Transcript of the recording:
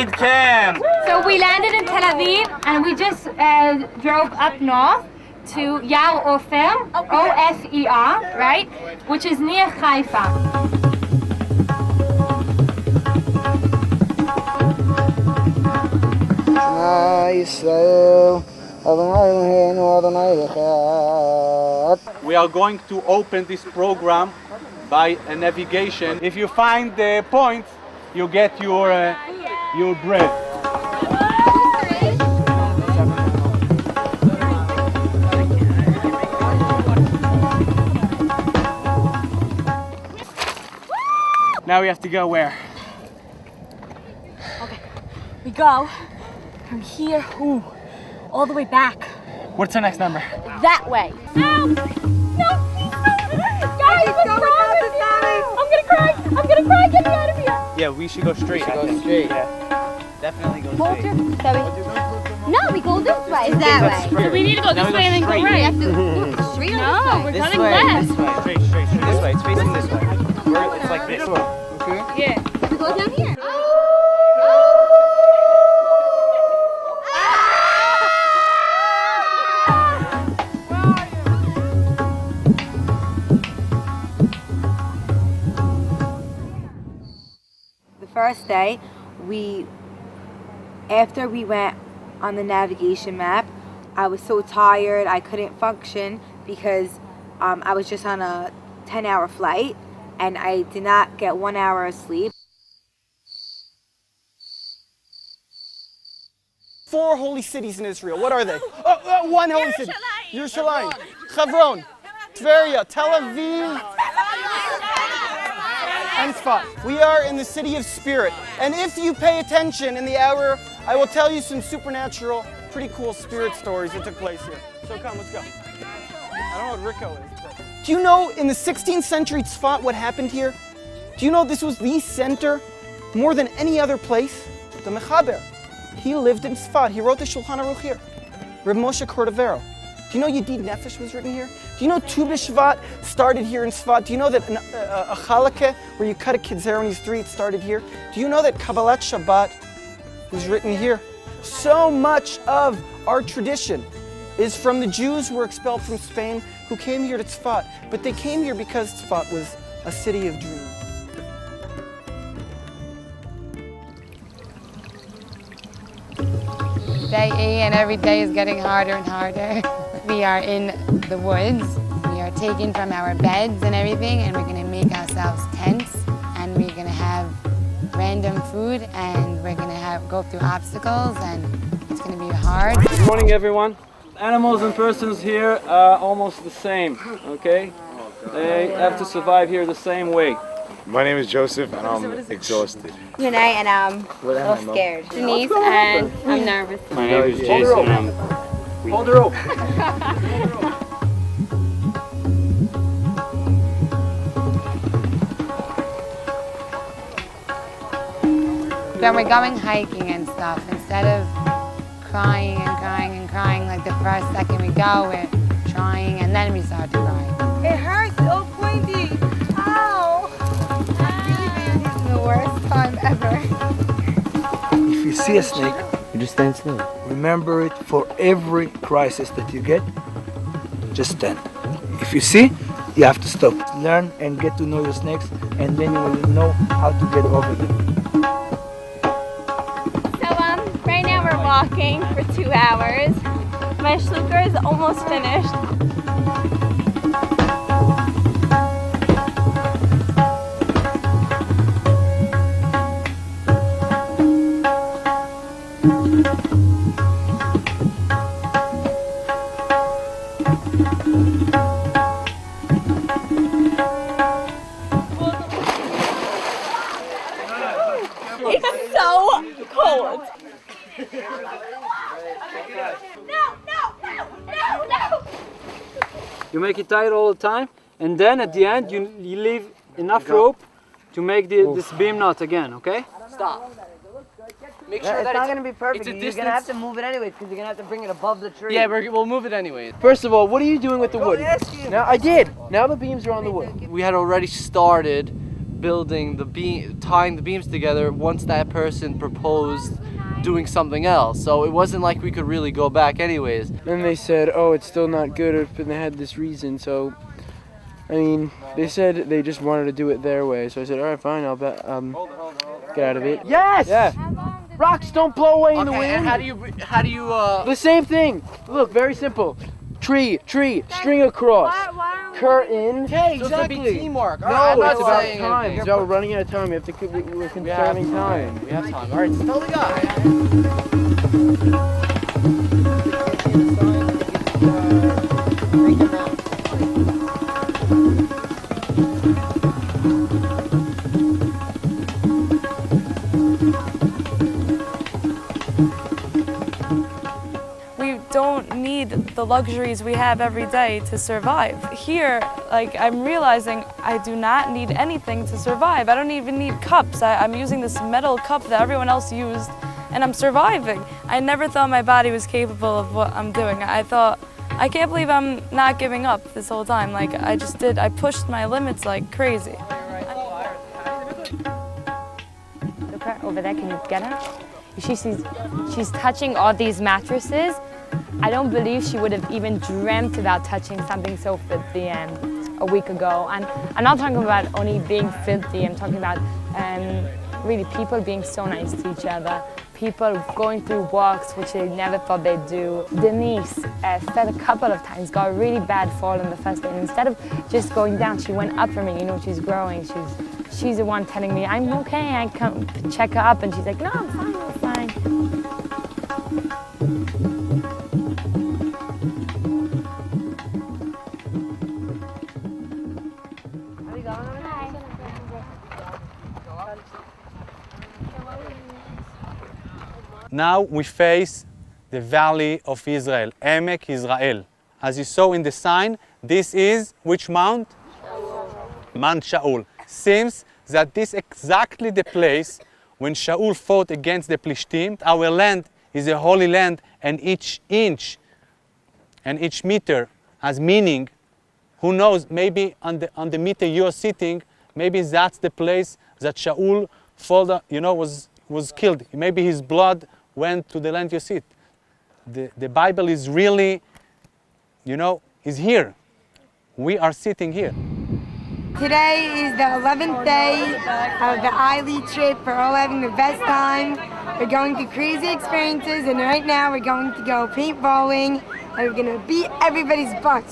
ILEAD camp! So we landed in Tel Aviv and we just drove up north to Yar Ofer, O-F-E-R, right? Which is near Haifa. We are going to open this program by a navigation. If you find the point, you get your bread. Now we have to go where? Okay, we go from here, all the way back. What's our next number? That way. No! No, please don't! Guys, what's wrong with you? I'm gonna cry! I'm gonna cry! Get me out of here! Yeah, we should go straight. Go straight. Yeah. Definitely go straight. No, we go this way. It's that way. So we need to go this way and then go right. We have to go straight. No, we're going left. This way. Straight. This way. It's facing this way. It's like this. Okay. Yeah. We go down here. The first day, after we went on the navigation map, I was so tired I couldn't function because I was just on a 10-hour flight and I did not get 1 hour of sleep. 4 holy cities in Israel. What are they? One holy city. Yerushalayim, Hebron, Tveria, Tel Aviv, and Tzfat. We are in the city of spirit. And if you pay attention in the hour, I will tell you some supernatural, pretty cool spirit stories that took place here. So come, let's go. I don't know what Rico is. But... Do you know in the 16th century Tzfat what happened here? Do you know this was the center more than any other place? The Mechaber. He lived in Tzfat. He wrote the Shulchan Aruch here. Reb Moshe Cordovero. Do you know Yedid Nefesh was written here? Do you know Tu B'Shvat started here in Tzfat? Do you know that a Chalakeh, where you cut a kid's hair when he's 3, it started here? Do you know that Kabbalat Shabbat was written here? So much of our tradition is from the Jews who were expelled from Spain who came here to Tzfat. But they came here because Tzfat was a city of dreams. Day E, and every day is getting harder and harder. We are in the woods. We are taken from our beds and everything, and we're going to make ourselves tents, and we're going to have random food, and we're going to go through obstacles, and it's going to be hard. Good morning, everyone. Animals and persons here are almost the same, okay? They have to survive here the same way. My name is Joseph and I'm exhausted. Renee and I'm a little scared. Denise and I'm nervous. My name is Jason and I'm Hold the rope. When we're going hiking and stuff, instead of crying and crying and crying, like the first second we go, we're trying and then we start to cry. It hurts, so pointy. Ow! This is the worst time ever. If you see a snake, You just stand still. remember it for every crisis that you get. Just stand. If you see, you have to stop. Learn and get to know your snakes, and then you will know how to get over them. So right now we're walking for 2 hours. My shluker is almost finished. It's so cold. No! You make it tight all the time, and then at the end you leave enough rope to make this beam knot again, okay? Stop. Make Yeah, sure it's that not going to be perfect. it's a You're going to have to move it anyway because you're going to have to bring it above the tree. Yeah, we'll move it anyway. First of all, what are you doing with the wood? Ask him. Now I did. Now the beams are on the wood. We had already started building the beam, tying the beams together once that person proposed doing something else. So it wasn't like we could really go back anyways. Then they said, oh, it's still not good, but they had this reason. So, I mean, they said they just wanted to do it their way. So I said, all right, fine, I'll bet, get out of it. Yes! Yeah. Rocks don't blow away in the wind. And how do you The same thing. Look, very simple. Tree, string across. Curtain. Okay, so exactly. It's teamwork. No, I'm not it's about saying time. anything. So we're running out of time. We're conserving time. We have time. All right, tell the guy. Don't need the luxuries we have every day to survive. Here, like, I'm realizing I do not need anything to survive. I don't even need cups. I'm using this metal cup that everyone else used, and I'm surviving. I never thought my body was capable of what I'm doing. I thought, I can't believe I'm not giving up this whole time. Like, I pushed my limits like crazy. Look her over there, can you get her? She's touching all these mattresses. I don't believe she would have even dreamt about touching something so filthy a week ago. And I'm not talking about only being filthy, I'm talking about really people being so nice to each other, people going through walks which they never thought they'd do. Denise fell a couple of times, got a really bad fall on the first day, and instead of just going down, she went up for me. You know, she's growing. She's the one telling me, I'm okay, I come check her up, and she's like, no, I'm fine, I'm fine. Now we face the Valley of Israel, Emek Israel. As you saw in the sign, this is which mount? Mount Shaul. Seems that this is exactly the place when Shaul fought against the Plishtim. Our land is a holy land, and each inch and each meter has meaning. Who knows, maybe on the meter you're sitting, maybe that's the place that Shaul fought, was killed. Maybe his blood went to the land you sit. The Bible is really, is here. We are sitting here. Today is the 11th day of the ILEAD trip. We're all having the best time. We're going through crazy experiences, and right now we're going to go paintballing, and we're going to beat everybody's butts.